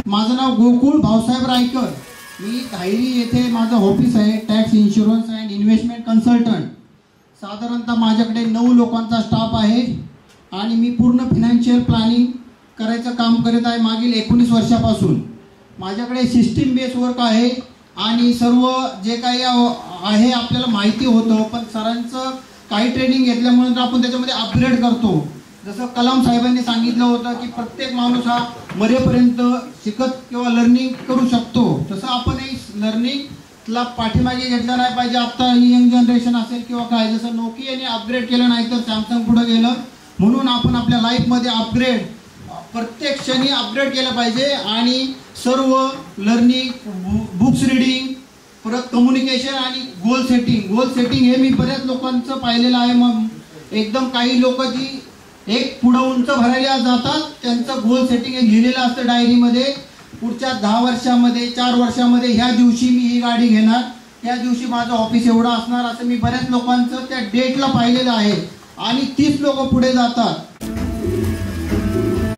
माझं नाव गोकुळ भाऊसाहेब रायकर. मी धायरी येथे माझं ऑफिस आहे. Tax insurance and investment consultant. साधारणतः माझ्याकडे 9 लोकांचा स्टाफ आहे आणि मी पूर्ण फिनान्शियल प्लॅनिंग करायचं काम करत आहे मागील 19 वर्षापासून. माझ्याकडे सिस्टीम बेस वर्क आहे आणि सर्व जे काही आहे आपल्याला माहिती होतं, पण सरांचं काही ट्रेनिंग घेतल्यामुळे आपण त्याच्यामध्ये अपग्रेड करतो. जसं कलाम साहेबांनी सांगितलं होतं की प्रत्येक माणूस हा मरेपर्यंत शिकत किंवा लर्निंग करू शकतो, तसं आपणही लर्निंगला पाठीमागे घेतलं नाही पाहिजे. आता यंग जनरेशन असेल किंवा काय, जसं नोकियाने अपग्रेड केलं नाही तर सॅमसंग पुढे गेलं, म्हणून आपण आपल्या लाईफमध्ये अपग्रेड प्रत्येक क्षणी अपग्रेड केलं पाहिजे. आणि सर्व लर्निंग, बुक्स रिडिंग, परत कम्युनिकेशन आणि गोल सेटिंग हे मी बऱ्याच लोकांचं पाहिलेलं आहे. मग एकदम काही लोक जी एक पुढं उंच भरायला जातात, त्यांचं गोल सेटिंग हे लिहिलेलं असतं डायरीमध्ये. पुढच्या 10 वर्षामध्ये, 4 वर्षामध्ये ह्या दिवशी मी ही गाडी घेणार, त्या दिवशी माझं ऑफिस एवढं असणार, असं मी बऱ्याच लोकांचं त्या डेटला पाहिलेलं आहे. आणि 30 लोक पुढे जातात.